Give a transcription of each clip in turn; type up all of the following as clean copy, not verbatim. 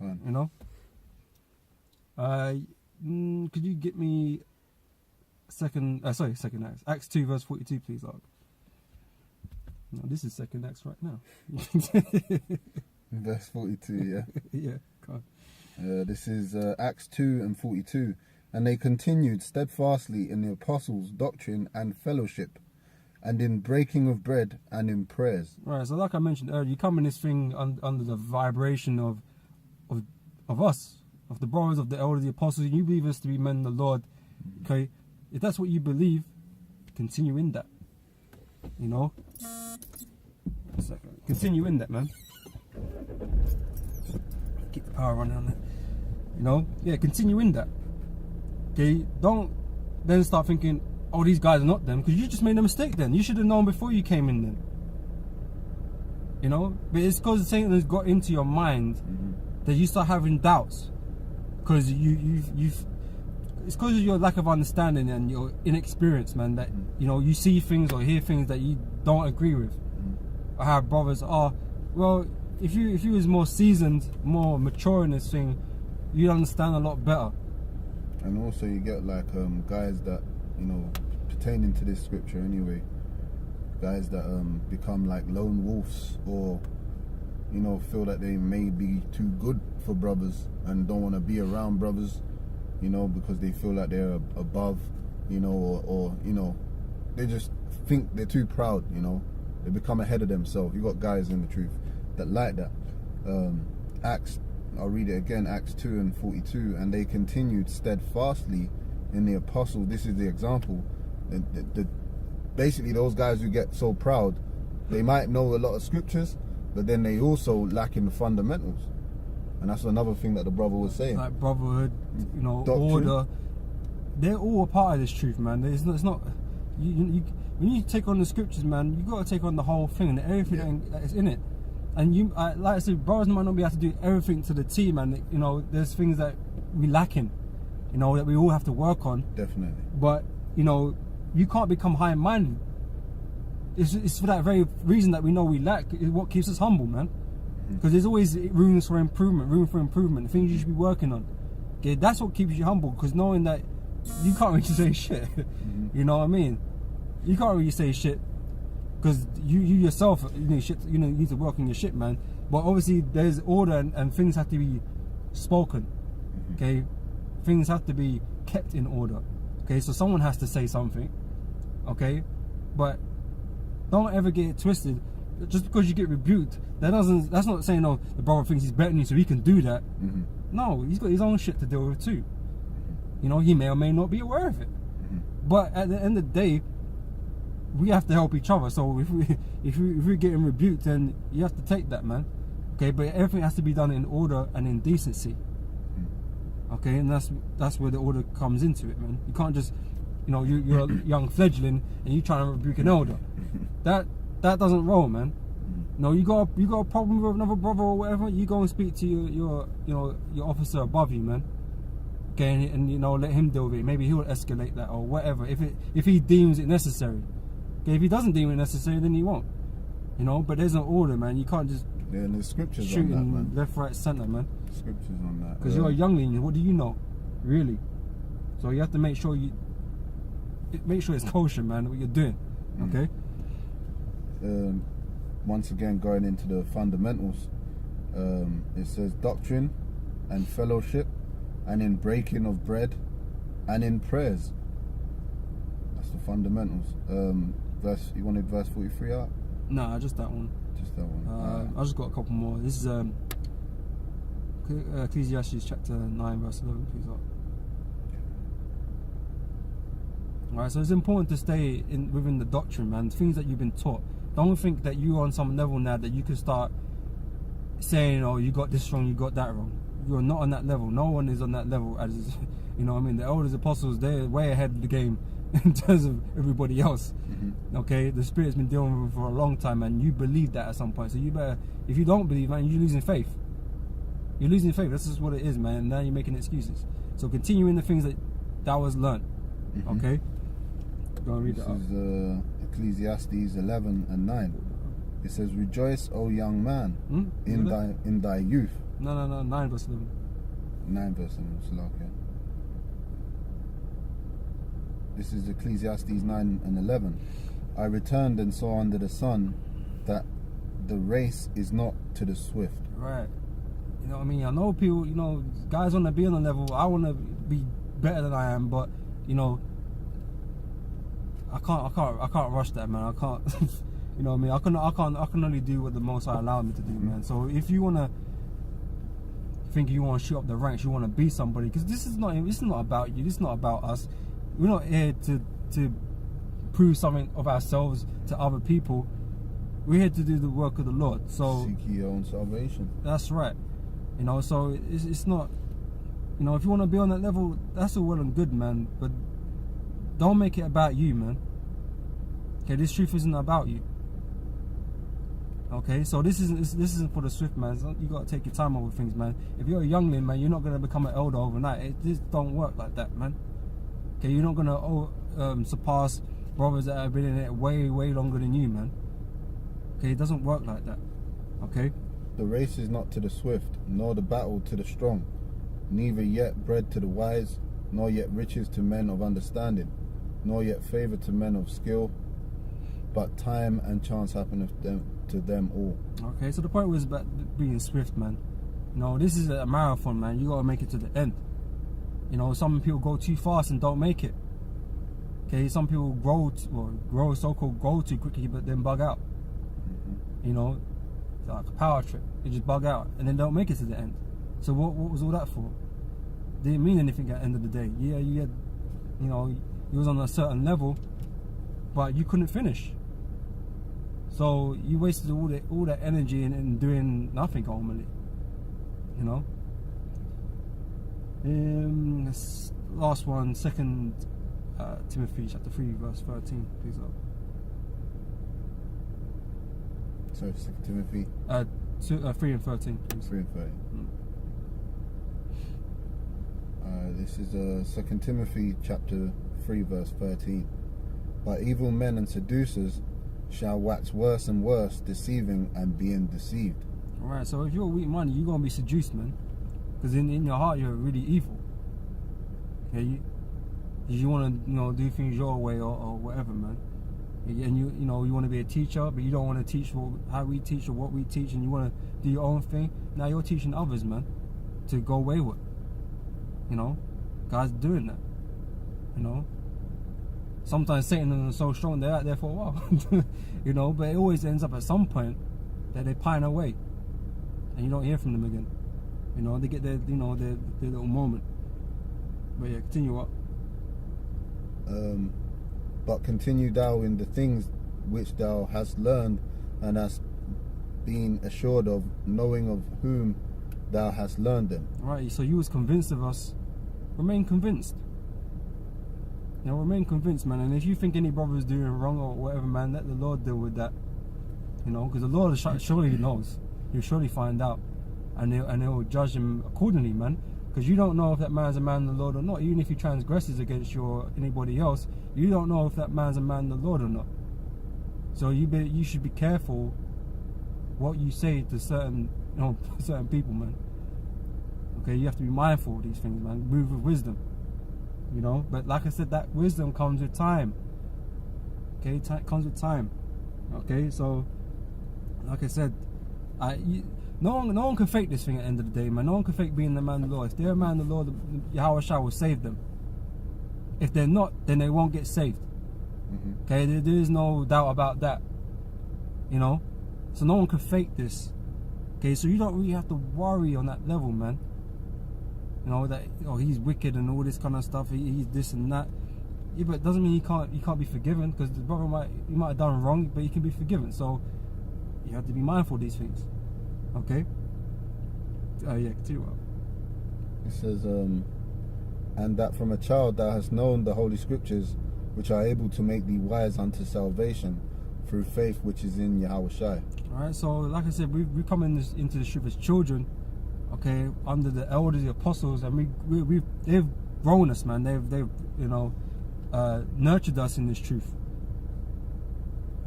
Fine. You know. Could you get me second Acts? Acts 2 verse 42, please, Ark. No, this is second Acts right now. Verse 42, yeah. Yeah. Come on. This is Acts 2 and 42. And they continued steadfastly in the apostles' doctrine and fellowship, and in breaking of bread and in prayers. Right. So, like I mentioned earlier, you come in this thing under the vibration of us, of the brothers, of the elders, the apostles. And you believe us to be men of the Lord. Okay. If that's what you believe, continue in that. You know. A second. Continue in that, man. Keep the power running on that. You know. Yeah. Continue in that. Okay, don't then start thinking, oh, these guys are not them, because you just made a mistake then. You should have known before you came in then. You know? But it's because Satan has got into your mind that you start having doubts. Because it's because of your lack of understanding and your inexperience, man, that, you know, you see things or hear things that you don't agree with. I have brothers, well, if you was more seasoned, more mature in this thing, you'd understand a lot better. And also you get like guys that, you know, pertaining to this scripture anyway, guys that become like lone wolves, or, you know, feel that they may be too good for brothers and don't want to be around brothers, you know, because they feel like they're above, you know, or you know, they just think they're too proud, you know, they become ahead of themselves. You got guys in the truth that like that. I'll read it again, Acts 2 and 42. And they continued steadfastly in the apostles. This is the example. Basically, those guys who get so proud, they might know a lot of scriptures, but then they also lack in the fundamentals. And that's another thing that the brother was saying. Like brotherhood, you know, doctrine. Order. They're all a part of this truth, man. It's not when you take on the scriptures, man, you got to take on the whole thing and everything that is in it. And like I said, brothers might not be able to do everything to the T, man. You know, there's things that we lacking, you know, that we all have to work on. Definitely. But, you know, you can't become high-minded. It's for that very reason that we know we lack is what keeps us humble, man. Because there's always room for improvement, things you should be working on. Okay, that's what keeps you humble, because knowing that you can't really say shit. You know what I mean? You can't really say shit. Because you yourself, you need to work on your shit, man. But obviously, there's order and things have to be spoken. Okay, things have to be kept in order. Okay, so someone has to say something. Okay, but don't ever get it twisted. Just because you get rebuked, that's not saying, oh, the brother thinks he's better than you, so he can do that. No, he's got his own shit to deal with too. You know, he may or may not be aware of it. But at the end of the day, we have to help each other. So if we're getting rebuked, then you have to take that, man. Okay, but everything has to be done in order and in decency. Okay, and that's where the order comes into it, man. You can't just, you know, you're a young fledgling and you trying to rebuke an elder. That doesn't roll, man. No, you got a problem with another brother or whatever, you go and speak to your officer above you, man. Okay, and you know, let him deal with it. Maybe he will escalate that or whatever if he deems it necessary. Okay, if he doesn't deem it necessary, then he won't. You know, but there's an order, man. You can't just there's scriptures shooting on that, man. Left, right, centre, man. Scriptures on that. Because you're a youngling. What do you know, really? So you have to make sure it's kosher, man. What you're doing, okay? Once again, going into the fundamentals, it says doctrine and fellowship, and in breaking of bread, and in prayers. That's the fundamentals. You wanted verse 43 out? Nah, just that one. Just that one. I just got a couple more. This is Ecclesiastes chapter 9, verse 11. Please up. Alright, so it's important to stay within the doctrine, man. Things that you've been taught. Don't think that you're on some level now that you can start saying, oh, you got this wrong, you got that wrong. You're not on that level. No one is on that level. As you know what I mean? The elders, apostles, they're way ahead of the game in terms of everybody else. Okay? The Spirit's been dealing with it for a long time, and you believe that at some point. So you better, if you don't believe, man, you're losing faith. You're losing faith. That's just what it is, man. And now you're making excuses. So continue in the things that was learned. Okay? Go and read that up. This is Ecclesiastes 11 and 9. It says, rejoice, O young man, in thy youth, No, 9 verse 11. 9 verse 11, Slovakia. This is Ecclesiastes 9 and 11. I returned and saw under the sun that the race is not to the swift. Right. You know what I mean? I know people, you know, guys want to be on the level. I want to be better than I am, but, you know, I can't rush that, man. I can't, you know what I mean? I can only do what the Most High allowed me to do, man. So if you want to think you want to shoot up the ranks, you want to be somebody, because this is not about you. This is not about us. We're not here to prove something of ourselves to other people. We're here to do the work of the Lord. So seek your own salvation. That's right. You know, so it's not, you know, if you want to be on that level, that's all well and good, man. But don't make it about you, man. Okay, this truth isn't about you. Okay, so this isn't for the swift, man. You got to take your time over things, man. If you're a youngling, man, you're not going to become an elder overnight. It just don't work like that, man. Okay, you're not going to surpass brothers that have been in it way longer than you, man. Okay, it doesn't work like that. Okay. The race is not to the swift, nor the battle to the strong, neither yet bread to the wise, nor yet riches to men of understanding, nor yet favor to men of skill, but time and chance happen to them all. Okay, so the point was about being swift, man. You know, this is a marathon, man. You gotta make it to the end. You know, some people go too fast and don't make it. Okay, some people grow too quickly, but then bug out. You know, it's like a power trip. They just bug out and then don't make it to the end. So what was all that for? Didn't mean anything at the end of the day. Yeah, you had, you know, you was on a certain level, but you couldn't finish. So you wasted all that energy in doing nothing ultimately. You know. This last one, 2 Timothy chapter 3 verse 13, please up. So 2 Timothy 3 and 13, please. 3 and 13. This is 2 Timothy chapter 3 verse 13. But evil men and seducers shall wax worse and worse, deceiving and being deceived. Alright, so if you're weak minded, you're gonna be seduced, man. Because in your heart you're really evil. Okay, you wanna, you know, do things your way or whatever, man. And you know, you want to be a teacher, but you don't want to teach how we teach or what we teach, and you want to do your own thing. Now you're teaching others, man, to go wayward. You know, guys doing that. You know, sometimes Satan is so strong they're out there for a while. You know, but it always ends up at some point that they pine away, and you don't hear from them again. You know, they get their, you know, their little moment. But yeah, continue up. But continue thou in the things which thou hast learned and hast been assured of, knowing of whom thou hast learned them. Right, so you was convinced of us. Remain convinced. You know, remain convinced, man. And if you think any brother is doing wrong or whatever, man, let the Lord deal with that. You know, because the Lord surely knows. He'll surely find out, and he'll judge him accordingly, man. Because you don't know if that man's a man of the Lord or not. Even if he transgresses against you or anybody else, you don't know if that man's a man of the Lord or not. So you should be careful what you say to certain people, man. Okay, you have to be mindful of these things, man. Move with wisdom. You know, but like I said, that wisdom comes with time. Okay, comes with time. Okay, so like I said, no one can fake this thing at the end of the day, man. No one can fake being the man of the Lord. If they're a man of the Lord, Yahweh Shah will save them. If they're not, then they won't get saved. Okay, there is no doubt about that. You know, so no one can fake this. Okay, so you don't really have to worry on that level, man. You know that he's wicked and all this kind of stuff. He's this and that. Yeah, but it doesn't mean he can't be forgiven, because the brother might have done wrong, but he can be forgiven. So you have to be mindful of these things. Okay. Yeah, continue on. It says, and that from a child thou hast known the holy scriptures, which are able to make thee wise unto salvation through faith which is in Yahweh Shai. Alright, so like I said, we come into the truth as children, okay, under the elders, the apostles, and they've grown us, man. They've you know, nurtured us in this truth.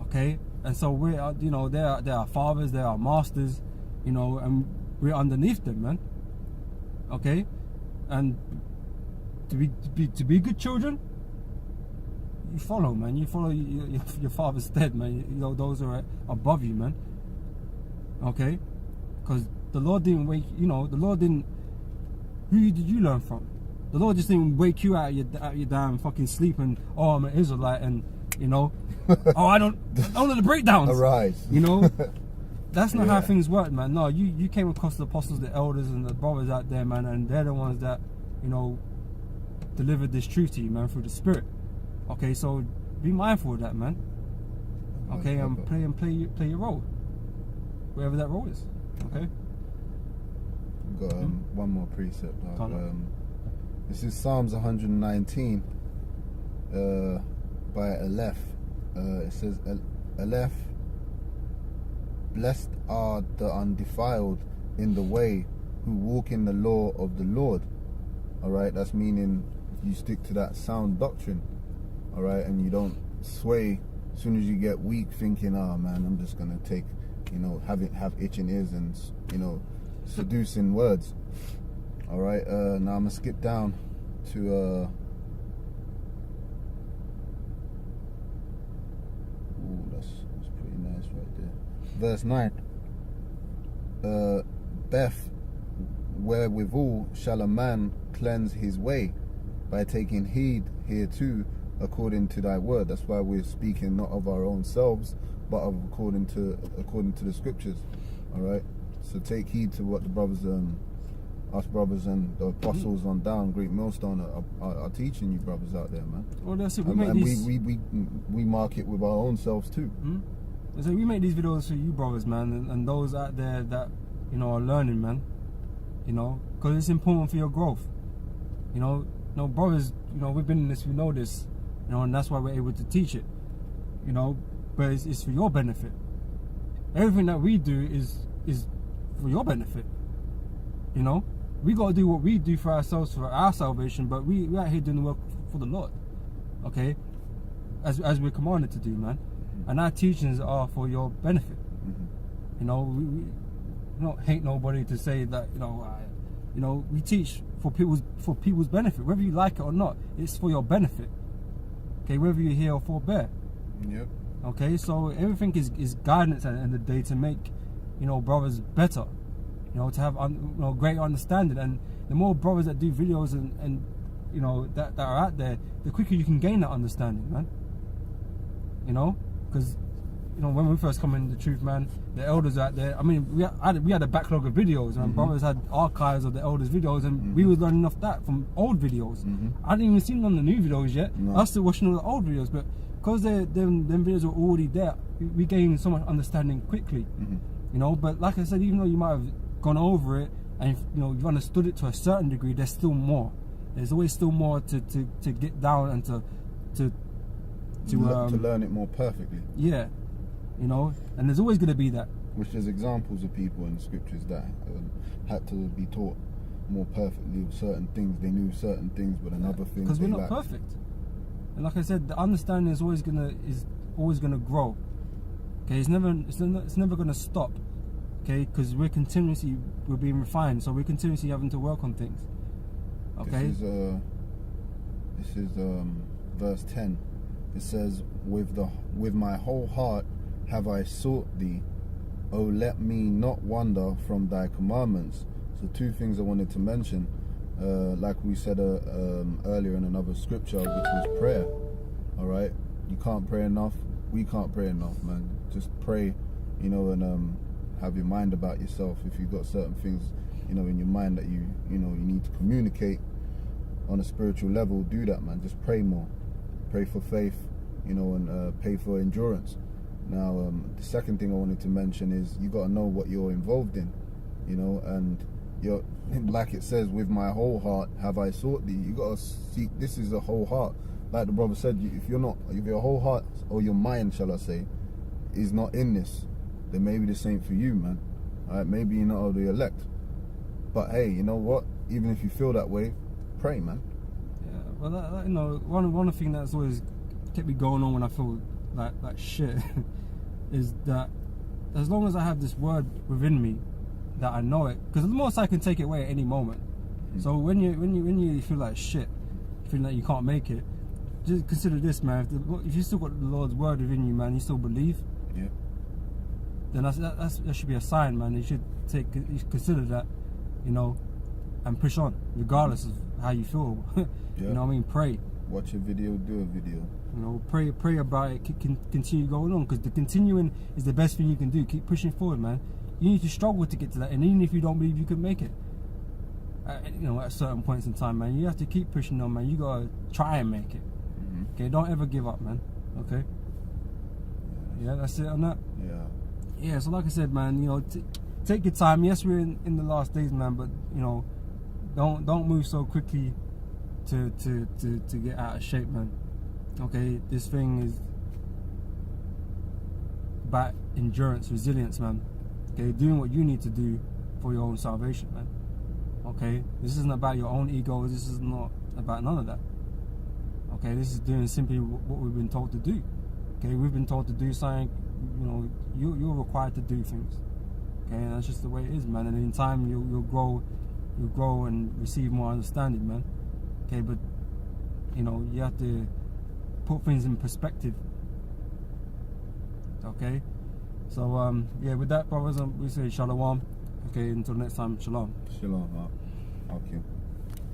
Okay, and so we are, you know, they're our fathers, they're our masters, you know, and we're underneath them, man. Okay, and to be good children, you follow, man. You follow your father's stead, man. You know, those are above you, man. Okay, because the Lord didn't wake. You know, the Lord didn't. Who did you learn from? The Lord just didn't wake you out of your damn fucking sleep and, oh, I'm an Israelite, and you know, oh, I don't know the breakdowns. Arise. You know, that's not how things work, man. No, you came across the apostles, the elders, and the brothers out there, man, and they're the ones that, you know, delivered this truth to you, man, through the Spirit. Okay, so be mindful of that, man. Okay, and play your role, wherever that role is. Okay. We've got one more precept. This is Psalms 119 by Aleph. It says, Aleph, blessed are the undefiled in the way who walk in the law of the Lord. Alright, that's meaning you stick to that sound doctrine. Alright, and you don't sway as soon as you get weak thinking, oh man, I'm just going to take, you know, have itching ears and, you know, seducing words. Alright, now I'm going to skip down to that's pretty nice right there. Verse 9. Beth, wherewithal shall a man cleanse his way? By taking heed hereto according to thy word. That's why we're speaking not of our own selves, but of according to the scriptures. Alright? So take heed to what the brothers us brothers and the apostles on down GreatMillStone are teaching you brothers out there, man. Well, that's it. We mark it with our own selves too. So we make these videos for you brothers, man, and those out there that, you know, are learning, man. You know, because it's important for your growth. You know, brothers, you know, we've been in this, we know this, you know, and that's why we're able to teach it. You know, but it's for your benefit. Everything that we do is for your benefit. You know, we got to do what we do for ourselves, for our salvation, but we out here doing the work for the Lord. Okay, as we're commanded to do, man. And our teachings are for your benefit. You know, we don't hate nobody to say that, you know, we teach for people's benefit, whether you like it or not. It's for your benefit. Okay, whether you're here or forbear. Yep. Okay, so everything is guidance at the end of the day to make, you know, brothers better. You know, to have you know, greater understanding. And the more brothers that do videos and you know, that are out there, the quicker you can gain that understanding, man. You know, because, you know, when we first come into the truth, man, the elders out there, I mean, we had a backlog of videos, and brothers had archives of the elders' videos, and we were learning off that from old videos. I hadn't even seen none of the new videos yet. I was still watching all the old videos, but because them videos were already there, we gained so much understanding quickly. You know, but like I said, even though you might have gone over it and, you know, you've understood it to a certain degree, there's still more. There's always still more to get down and to learn it more perfectly. Yeah, you know, and there's always going to be that. Which there's examples of people in the scriptures that had to be taught more perfectly with certain things. They knew certain things, but another thing because we're not perfect. And like I said, the understanding is always gonna grow. Okay, it's never gonna stop. Okay, because we're being refined, so we're continuously having to work on things. Okay. This is verse 10. It says, with my whole heart have I sought thee, O let me not wander from thy commandments. So two things I wanted to mention, like we said earlier in another scripture, which was prayer. All right, you can't pray enough. We can't pray enough, man. Just pray, you know, and have your mind about yourself. If you've got certain things, you know, in your mind that you need to communicate on a spiritual level, do that, man. Just pray more. Pray for faith, you know, and pray for endurance. Now, the second thing I wanted to mention is you got to know what you're involved in, you know, and you're, like it says, with my whole heart have I sought thee. You got to seek. This is a whole heart. Like the brother said, if your whole heart, or your mind, shall I say, is not in this, then maybe this ain't for you, man. All right, maybe you're not of the elect. But hey, you know what? Even if you feel that way, pray, man. Yeah, well, that, you know, one of the things that's always kept me going on when I feel like shit is that as long as I have this word within me, that I know it, because the Most High can take it away at any moment. So when you feel like shit, feel like you can't make it, just consider this, man. If you still got the Lord's word within you, man, you still believe. Yeah. Then that should be a sign, man. You should consider that, you know, and push on, regardless of how you feel. You know what I mean? Pray. Watch a video, do a video. You know, pray about it. Continue going on, because the continuing is the best thing you can do. Keep pushing forward, man. You need to struggle to get to that, and even if you don't believe you can make it, you know, at certain points in time, man, you have to keep pushing on, man. You gotta try and make it. Okay, don't ever give up, man. Okay. Yeah, that's it on that. Yeah. So like I said, man, you know, take your time. Yes, we're in the last days, man, but you know, don't move so quickly to get out of shape, man. Okay, this thing is about endurance, resilience, man. Okay, doing what you need to do for your own salvation, man. Okay, this isn't about your own ego. This is not about none of that. Okay, this is doing simply what we've been told to do. Okay, we've been told to do something. You know, you're required to do things. Okay, and that's just the way it is, man. And in time, you'll grow and receive more understanding, man. Okay, but you know, you have to put things in perspective. Okay, so yeah, with that, brothers, we say shalom. Okay, until next time, shalom. Shalom. Okay.